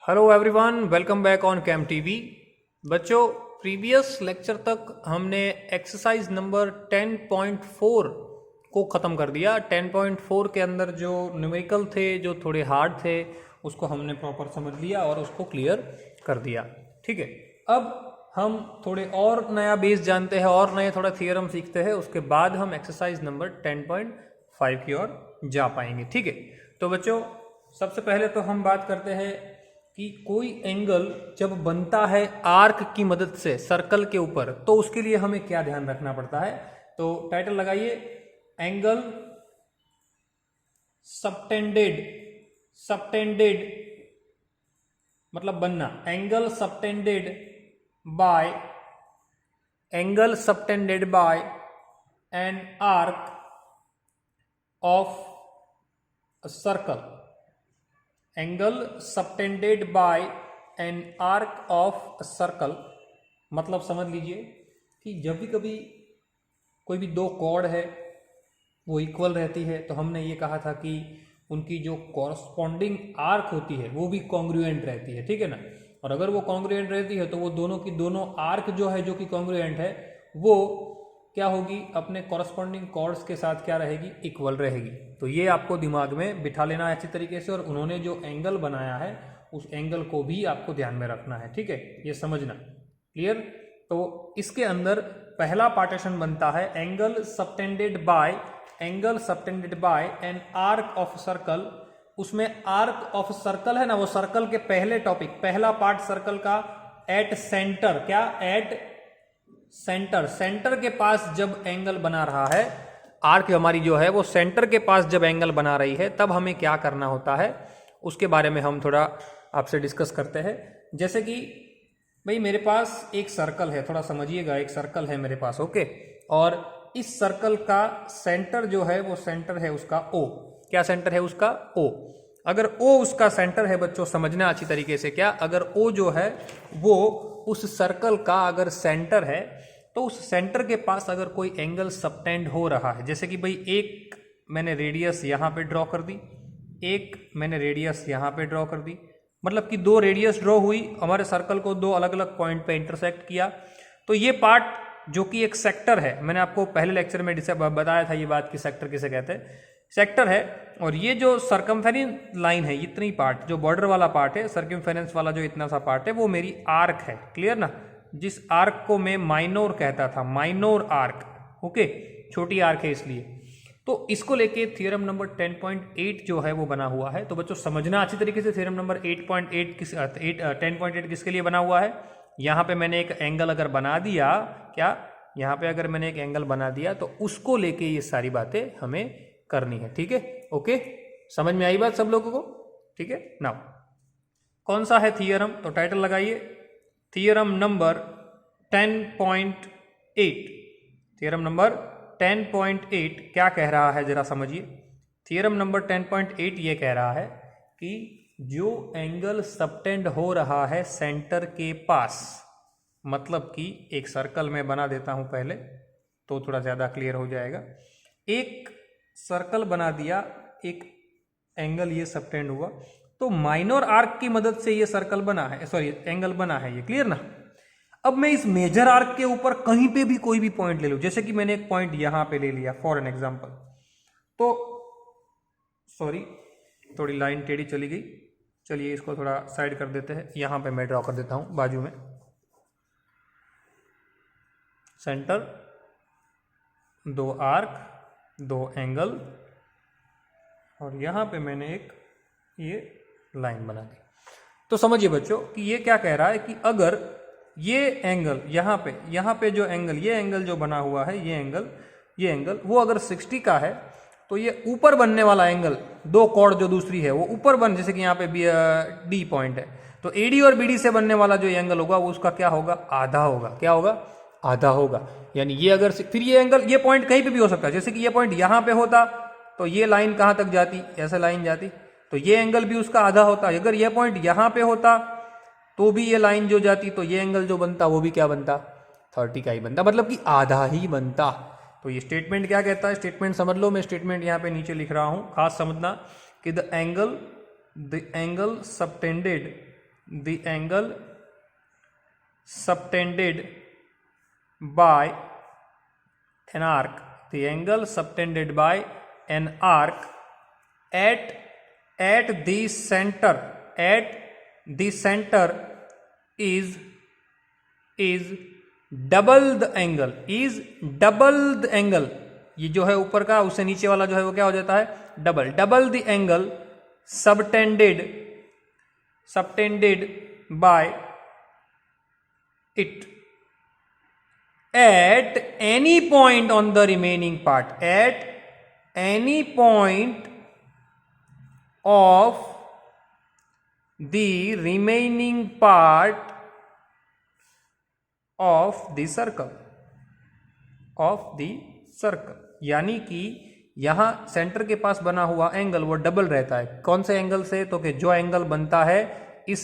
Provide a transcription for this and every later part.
Hello everyone, welcome back on cam TV. बच्चों, previous lecture तक हमने एक्सरसाइज नंबर 10.4 को ख़त्म कर दिया। 10.4 के अंदर जो न्यूमेरिकल थे, जो थोड़े हार्ड थे, उसको हमने प्रॉपर समझ लिया और उसको क्लियर कर दिया। ठीक है, अब हम थोड़े और नया बेस जानते हैं और नए थोड़ा थियरम सीखते हैं। उसके बाद हम एक्सरसाइज नंबर 10.5 की ओर जा पाएंगे। ठीक है, तो बच्चों सबसे पहले तो हम बात करते हैं कि कोई एंगल जब बनता है आर्क की मदद से सर्कल के ऊपर, तो उसके लिए हमें क्या ध्यान रखना पड़ता है। तो टाइटल लगाइए, एंगल सबटेंडेड। सबटेंडेड मतलब बनना, angle subtended bye an arc of circle. Angle subtended bye an arc of circle मतलब समझ लीजिए कि जब भी कभी कोई भी दो कॉर्ड है वो इक्वल रहती है, तो हमने ये कहा था कि उनकी जो कॉरस्पॉन्डिंग आर्क होती है वो भी कॉन्ग्रुएंट रहती है। ठीक है ना, और अगर वो कॉन्ग्रुएंट रहती है तो वो दोनों की दोनों आर्क जो है, जो कि कॉन्ग्रुएंट है, वो क्या होगी, अपने कॉरस्पॉन्डिंग कॉर्ड्स के साथ क्या रहेगी, इक्वल रहेगी। तो ये आपको दिमाग में बिठा लेना है अच्छी तरीके से, और उन्होंने जो एंगल बनाया है उस एंगल को भी आपको ध्यान में रखना है। ठीक है, ये समझना क्लियर। तो इसके अंदर पहला पार्टीशन बनता है angle subtended bye an arc of circle. उसमें आर्क ऑफ सर्कल है ना, वो सर्कल के पहले टॉपिक, पहला पार्ट सर्कल का एट सेंटर, क्या एट सेंटर के पास जब एंगल बना रहा है, आर्क हमारी जो है वो सेंटर के पास जब एंगल बना रही है, तब हमें क्या करना होता है उसके बारे में हम थोड़ा आपसे डिस्कस करते हैं। जैसे कि भाई मेरे पास एक सर्कल है, थोड़ा समझिएगा, एक सर्कल है मेरे पास, ओके, और इस सर्कल का सेंटर जो है वो सेंटर है उसका ओ। क्या सेंटर है उसका? ओ। अगर ओ उसका सेंटर है बच्चों, समझना अच्छी तरीके से, क्या अगर ओ जो है वो उस सर्कल का अगर सेंटर है, तो उस सेंटर के पास अगर कोई एंगल सबटेंड हो रहा है, जैसे कि भाई एक मैंने रेडियस यहाँ पे ड्रॉ कर दी, एक मैंने रेडियस यहाँ पे ड्रॉ कर दी, मतलब कि दो रेडियस ड्रॉ हुई, हमारे सर्कल को दो अलग अलग पॉइंट पे इंटरसेक्ट किया। तो ये पार्ट जो कि एक सेक्टर है, मैंने आपको पहले लेक्चर में बताया था ये बात कि सेक्टर किसे कहते हैं, सेक्टर है। और ये जो सर्कमफेरेंस लाइन है, इतनी पार्ट जो बॉर्डर वाला पार्ट है, सर्कमफेरेंस वाला जो इतना सा पार्ट है, वो मेरी आर्क है। क्लियर ना, जिस आर्क को मैं माइनोर कहता था, माइनोर आर्क, ओके, छोटी आर्क है इसलिए। तो इसको लेके थ्योरम नंबर 10.8 जो है वो बना हुआ है। तो बच्चों समझना अच्छी तरीके से, थ्योरम नंबर 8.8 10.8 किसके लिए बना हुआ है। यहाँ पे मैंने एक एंगल अगर बना दिया, क्या यहाँ पे अगर मैंने एक एंगल बना दिया, तो उसको लेके ये सारी बातें हमें करनी है। ठीक है, ओके, समझ में आई बात सब लोगों को? ठीक है, नाउ कौन सा है थियरम, तो टाइटल लगाइए, थियरम नंबर 10.8। थियरम नंबर 10.8 क्या कह रहा है जरा समझिए। थियरम नंबर 10.8 ये कह रहा है कि जो एंगल सबटेंड हो रहा है सेंटर के पास, मतलब कि एक सर्कल में बना देता हूं पहले तो थोड़ा ज़्यादा क्लियर हो जाएगा। एक सर्कल बना दिया, एक एंगल ये सबटेंड हुआ, तो माइनर आर्क की मदद से ये सर्कल बना है, सॉरी एंगल बना है ये, क्लियर ना। अब मैं इस मेजर आर्क के ऊपर कहीं पे भी कोई भी पॉइंट ले लूं, जैसे कि मैंने एक पॉइंट यहां पे ले लिया फॉर एन एग्जांपल, तो सॉरी थोड़ी लाइन टेढ़ी चली गई, चलिए इसको थोड़ा साइड कर देते हैं। यहां पे मैं ड्रॉ कर देता हूं बाजू में सेंटर, दो आर्क, दो एंगल, और यहां पे मैंने एक ये लाइन बना दी। तो समझिए बच्चों कि ये क्या कह रहा है कि अगर ये एंगल यहाँ पे जो एंगल, ये एंगल जो बना हुआ है, ये एंगल वो अगर 60 का है, तो ये ऊपर बनने वाला एंगल, दो कॉर्ड जो दूसरी है वो ऊपर बन, जैसे कि यहाँ पे डी पॉइंट है, तो एडी और बीडी से बनने वाला जो एंगल होगा वो उसका क्या होगा, आधा होगा। क्या होगा? आधा होगा। यानी ये अगर फिर ये एंगल, ये पॉइंट कहीं पे भी हो सकता है, जैसे कि ये पॉइंट यहाँ पे होता तो ये लाइन कहाँ तक जाती, ऐसे लाइन जाती, तो ये एंगल भी उसका आधा होता। अगर ये पॉइंट यहाँ पे होता तो भी ये लाइन जो जाती, तो ये एंगल जो बनता वो भी क्या बनता, 30 का ही बनता, मतलब कि आधा ही बनता। तो ये स्टेटमेंट क्या कहता है, स्टेटमेंट समझ लो, मैं स्टेटमेंट यहाँ पे नीचे लिख रहा हूँ, खास समझना कि the angle subtended the angle subtended by an arc, the angle subtended by an arc at the center is double the angle, is double the angle, ये जो है ऊपर का उससे नीचे वाला जो है वो क्या हो जाता है, double the angle subtended by it at any point on the remaining part, at any point of the remaining part of the circle, यानी कि यहां सेंटर के पास बना हुआ एंगल वो डबल रहता है। कौन से एंगल से, तो कि जो एंगल बनता है इस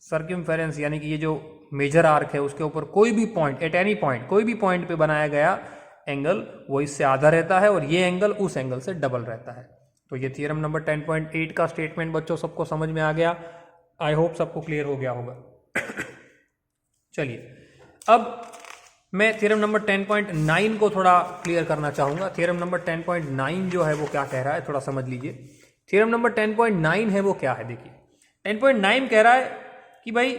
सर्कमफेरेंस यानी कि ये जो मेजर आर्क है उसके ऊपर कोई भी पॉइंट, एट एनी पॉइंट, कोई भी पॉइंट पे बनाया गया एंगल वो इससे आधा रहता है और ये एंगल उस एंगल से डबल रहता है। तो ये थ्योरम नंबर 10.8 का स्टेटमेंट बच्चों सबको समझ में आ गया। आई होप सबको क्लियर हो गया होगा। चलिए अब मैं थ्योरम नंबर 10.9 को थोड़ा क्लियर करना चाहूंगा। थ्योरम नंबर 10.9 जो है वो क्या कह रहा है, थोड़ा समझ लीजिए। थ्योरम नंबर 10.9 है वो क्या है, देखिए 10.9 कह रहा है कि भाई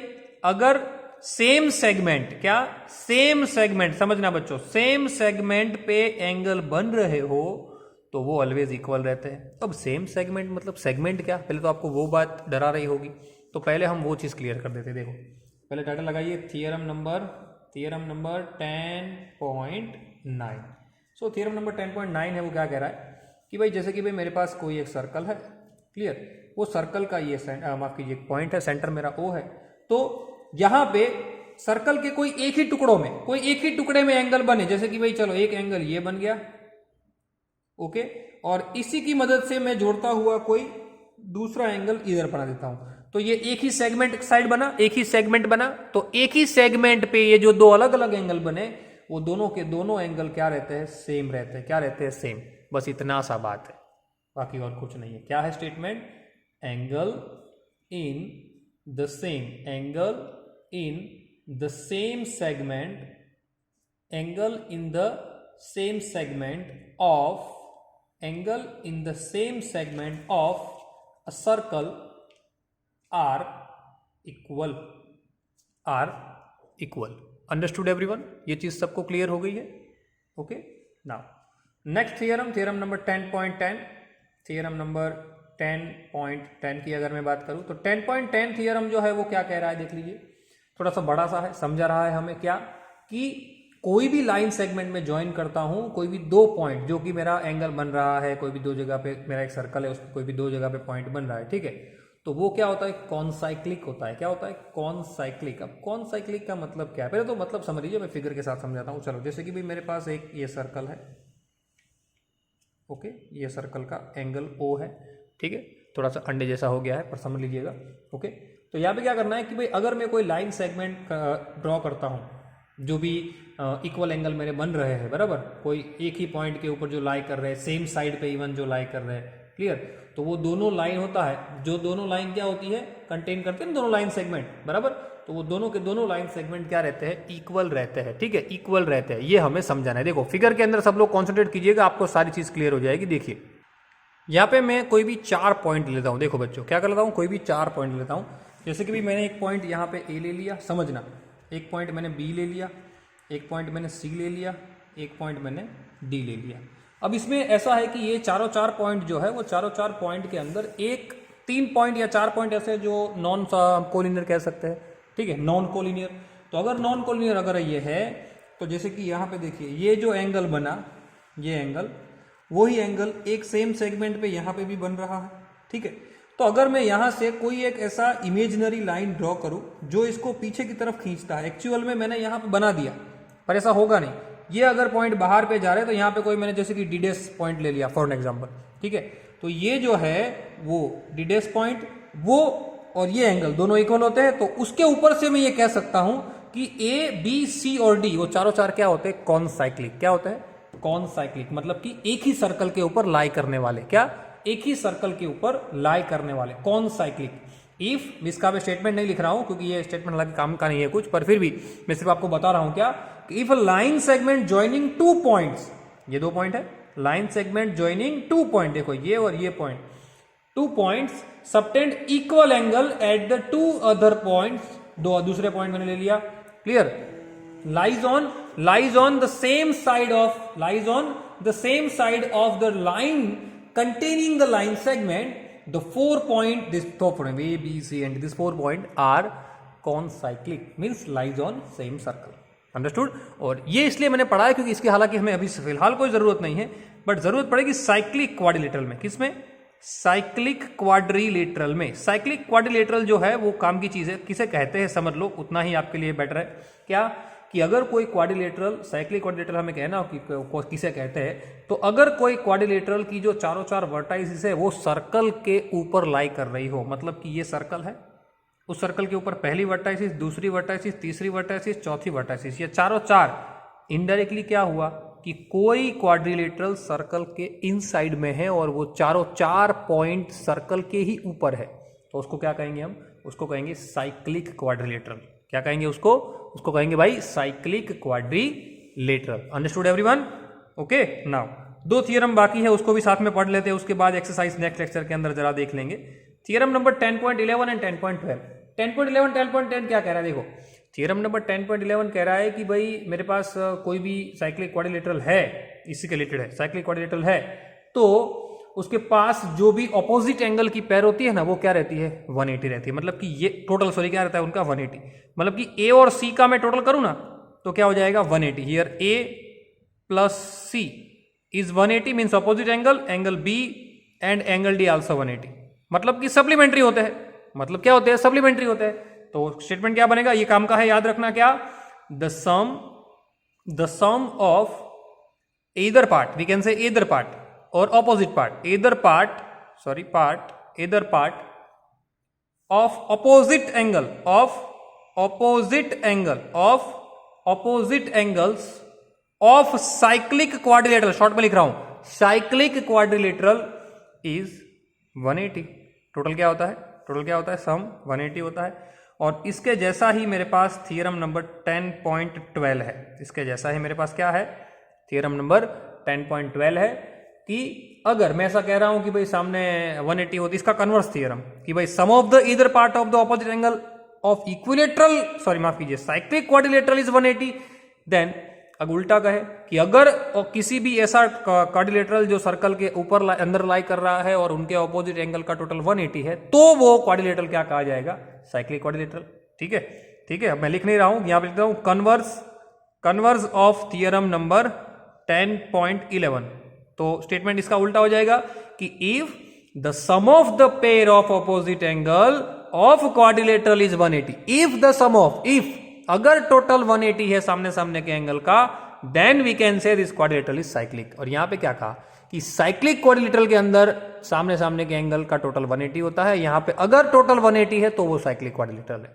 अगर सेम सेगमेंट, क्या सेम सेगमेंट, समझना बच्चों, सेम सेगमेंट पे एंगल बन रहे हो तो वो ऑलवेज इक्वल रहते हैं। अब सेम सेगमेंट मतलब सेगमेंट क्या, पहले तो आपको वो बात डरा रही होगी, तो पहले हम वो चीज क्लियर कर देते। देखो पहले टाइटल लगाइए theorem number 10.9। So theorem number 10.9 है वो क्या कह रहा है कि भाई जैसे कि भाई मेरे पास कोई एक सर्कल है, क्लियर, वो सर्कल का ये माफ कीजिए पॉइंट है, सेंटर मेरा ओ है, तो यहां पे सर्कल के कोई एक ही टुकड़ों में, कोई एक ही टुकड़े में एंगल बने, जैसे कि भाई चलो एक एंगल ये बन गया, ओके, और इसी की मदद से मैं जोड़ता हुआ कोई दूसरा एंगल इधर बना देता हूं, तो ये एक ही सेगमेंट साइड बना, एक ही सेगमेंट बना, तो एक ही सेगमेंट पे ये जो दो अलग अलग एंगल बने वो दोनों के दोनों एंगल क्या रहते हैं, सेम रहते हैं। क्या रहते हैं, सेम। बस इतना सा बात है, बाकी और कुछ नहीं है। क्या है statement, angle in the same, angle in the same segment, angle in the same segment of, angle in the same segment of a circle are equal, are equal. Understood everyone, ये चीज सबको क्लियर हो गई है, okay. Now next theorem, theorem number 10.10, theorem number 10.10 की अगर मैं बात करूं तो 10.10 थियरम जो है वो क्या कह रहा है, देख लीजिए, थोड़ा सा बड़ा सा है, समझा रहा है हमें क्या कि कोई भी लाइन सेगमेंट में ज्वाइन करता हूं, कोई भी दो पॉइंट जो कि मेरा एंगल बन रहा है, कोई भी दो जगह पे मेरा एक सर्कल है उसमें कोई भी दो जगह पे पॉइंट बन रहा है, ठीक है, तो वो क्या होता है, कॉनसाइक्लिक होता है। क्या होता है, कॉनसाइक्लिक। अब कॉनसाइक्लिक का मतलब क्या है, पहले तो मतलब समझ लीजिए, मैं फिगर के साथ समझाता हूं। चलो जैसे कि भाई मेरे पास एक ये सर्कल है, ओके, ये सर्कल का एंगल ओ है, ठीक है, थोड़ा सा अंडे जैसा हो गया है पर समझ लीजिएगा, ओके। तो यहाँ पे क्या करना है कि भाई अगर मैं कोई लाइन सेगमेंट ड्रॉ करता हूँ, जो भी इक्वल एंगल मेरे बन रहे हैं, बराबर, कोई एक ही पॉइंट के ऊपर जो लाई कर रहे हैं, सेम साइड पे इवन जो लाई कर रहे हैं, क्लियर, तो वो दोनों लाइन होता है, जो दोनों लाइन क्या होती है, कंटेन करते हैं दोनों लाइन सेगमेंट, बराबर, तो वो दोनों के दोनों लाइन सेगमेंट क्या रहते हैं, इक्वल रहते हैं, ठीक है, इक्वल रहते हैं। ये हमें समझाना है। देखो फिगर के अंदर सब लोग कॉन्सेंट्रेट कीजिएगा, आपको सारी चीज क्लियर हो जाएगी। देखिए यहाँ पे मैं कोई भी 4 पॉइंट लेता हूँ, देखो बच्चों क्या कर लेता हूँ, कोई भी 4 पॉइंट लेता हूँ। जैसे कि भी मैंने एक पॉइंट यहाँ पे ए ले लिया, समझना, एक पॉइंट मैंने बी ले लिया, एक पॉइंट मैंने सी ले लिया, एक पॉइंट मैंने डी ले लिया। अब इसमें ऐसा है कि ये चारों 4 पॉइंट जो है वो चारों 4 पॉइंट के अंदर एक 3 पॉइंट या 4 पॉइंट ऐसे जो नॉन कोलिनियर कह सकते हैं, ठीक है, नॉन कोलिनियर। तो अगर नॉन कोलिनियर अगर ये है तो जैसे कि यहाँ पे देखिए ये जो एंगल बना, ये एंगल, वही एंगल एक सेम सेगमेंट पे यहाँ पे भी बन रहा है, ठीक है। तो अगर मैं यहाँ से कोई एक ऐसा इमेजिनरी लाइन ड्रॉ करूँ जो इसको पीछे की तरफ खींचता है, एक्चुअल में मैंने यहाँ पे बना दिया पर ऐसा होगा नहीं, ये अगर पॉइंट बाहर पे जा रहे हैं तो यहाँ पे कोई मैंने जैसे कि डीडेस पॉइंट ले लिया फॉर एग्जांपल, ठीक है, तो ये जो है वो डीडेस पॉइंट, वो और ये एंगल दोनों इक्वल होते हैं, तो उसके ऊपर से मैं ये कह सकता हूं कि ए बी सी और डी वो चारों 4 क्या होते हैं, कॉनसाइक्लिक। क्या होते हैं, कॉनसाइक्लिक, मतलब कि एक ही सर्कल के ऊपर लाई करने वाले, क्या, एक ही सर्कल के ऊपर लाई करने वाले, कॉनसाइक्लिक। इफ, इसका मैं स्टेटमेंट नहीं लिख रहा हूं क्योंकि ये स्टेटमेंट हालांकि काम का नहीं है कुछ, पर फिर भी मैं सिर्फ आपको बता रहा हूं क्या, if a line segment joining 2 points, ये 2 पॉइंट है, लाइन सेगमेंट ज्वाइनिंग 2 पॉइंट, देखो ये और ये point, 2 points subtend equal angle at the 2 other points, दो दूसरे पॉइंट मैंने ले लिया, clear, lies on the same side of the line containing the line segment, the 4 point, this 4 point A, B, C and this 4 point are concyclic, means lies on same circle, understood. और ये इसलिए मैंने पढ़ा है क्योंकि इसकी हालांकि हमें अभी फिलहाल कोई जरूरत नहीं है, बट जरूरत पड़ेगी साइक्लिक क्वाड्रिलेटरल में। किसमें? साइक्लिक क्वाड्रिलेटरल में। साइक्लिक क्वाड्रिलेटरल जो है वो काम की चीज है, किसे कहते हैं समझ लो, उतना ही आपके लिए बेटर है। क्या कि अगर कोई क्वाड्रिलेटरल, साइक्लिक क्वाड्रिलेटरल हमें कहना हो कि किसे कहते हैं, तो अगर कोई क्वाड्रिलेटरल की जो चारों चार वर्टाइसिस है वो सर्कल के ऊपर लाई कर रही हो, मतलब कि ये सर्कल है, उस सर्कल के ऊपर पहली वर्टाइसिस, दूसरी वर्टाइसिस, तीसरी वर्टाइसिस, चौथी वर्टाइसिस, ये चारों चार इनडायरेक्टली क्या हुआ कि कोई क्वाड्रिलेटरल सर्कल के इनसाइड में है और वो चारों चार पॉइंट सर्कल के ही ऊपर है, तो उसको क्या कहेंगे हम? उसको कहेंगे साइक्लिक क्वाड्रिलेटरल। क्या कहेंगे उसको? उसको कहेंगे भाई cyclic quadrilateral. Understood everyone? Okay, now 2 theorem बाकी है, उसको भी साथ में पढ़ लेते हैं, उसके बाद एक्सरसाइज नेक्स्ट लेक्चर के अंदर जरा देख लेंगे। Theorem number 10.11 and 10.12। 10.11 10.10 क्या कह रहा है? देखो थियरम नंबर 10.11 कह रहा है कि भाई मेरे पास कोई भी साइक्लिक क्वाड्रिलेटरल है, इसी के रिलेटेड है, साइक्लिक क्वाड्रिलेटरल है, तो उसके पास जो भी ऑपोजिट एंगल की पेयर होती है ना, वो क्या रहती है? 180 रहती है। मतलब कि ये टोटल, सॉरी क्या रहता है उनका? 180। मतलब कि ए और सी का मैं टोटल करूं ना तो क्या हो जाएगा? 180। Here A plus C is 180, means opposite angle, angle B and angle D also 180। मतलब कि सप्लीमेंट्री होते हैं। मतलब क्या होते हैं? सप्लीमेंट्री होते हैं। तो स्टेटमेंट क्या बनेगा? ये काम का है, याद रखना क्या? The sum of either part, we can say either part or opposite part, either part of opposite angles of cyclic quadrilateral, short में लिख रहा हूं, cyclic quadrilateral is 180। टोटल क्या होता है? टोटल क्या होता है? सम 180 होता है। और इसके जैसा ही मेरे पास थियरम नंबर 10.12 है। इसके जैसा ही मेरे पास क्या है? थियरम नंबर 10.12 है कि अगर मैं ऐसा कह रहा हूं कि भाई सामने 180 होती, इसका कन्वर्स थियरम कि भाई sum of the either part of the opposite angle of equilateral, sorry माफ कीजिए, साइक्लिक क्वाड्रिलेटरल इज 180। देन अगर उल्टा कहे कि अगर किसी भी ऐसा क्वाड्रिलेटरल जो सर्कल के ऊपर अंदर लाई कर रहा है और उनके ऑपोजिट एंगल का टोटल 180 है, तो वो क्वाड्रिलेटरल क्या कहा जाएगा? Cyclic quadrilateral. ठीक है, ठीक है। अब मैं लिख नहीं रहा हूं, यहां पे लिखता हूं कन्वर्स ऑफ थियरम नंबर 10.11। तो स्टेटमेंट इसका उल्टा हो जाएगा कि if the sum of the pair of opposite angle of quadrilateral is 180, if the sum of, if अगर टोटल 180 है सामने सामने के एंगल का, then we can say this quadrilateral is cyclic. और यहां पे क्या कहा कि साइक्लिक क्वाड्रिलेटरल के अंदर सामने सामने के एंगल का टोटल 180 होता है। यहां पे अगर टोटल 180 है तो वो साइक्लिक क्वाड्रिलेटरल है।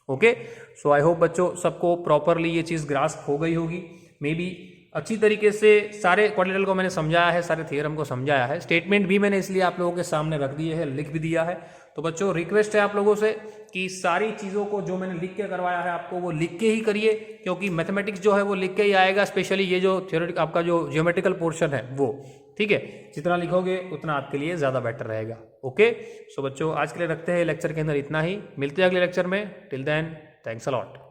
ओके, सो आई होप बच्चों सबको प्रॉपरली ये चीज ग्रास्प हो गई होगी। मे बी अच्छी तरीके से सारे क्वाड्रिलेटरल को मैंने समझाया है, सारे थियरम को समझाया है। स्टेटमेंट भी मैंने इसलिए आप लोगों के सामने रख दिए है, लिख भी दिया है। तो बच्चों रिक्वेस्ट है आप लोगों से कि सारी चीज़ों को जो मैंने लिख के करवाया है आपको वो लिख के ही करिए, क्योंकि मैथमेटिक्स जो है वो लिख के ही आएगा। स्पेशली ये जो थ्योरेटिक आपका जो ज्योमेट्रिकल पोर्शन है वो, ठीक है, जितना लिखोगे उतना आपके लिए ज़्यादा बेटर रहेगा। ओके, सो बच्चों आज के लिए रखते हैं लेक्चर के अंदर इतना ही। मिलते हैं अगले लेक्चर में। Till then, thanks a lot.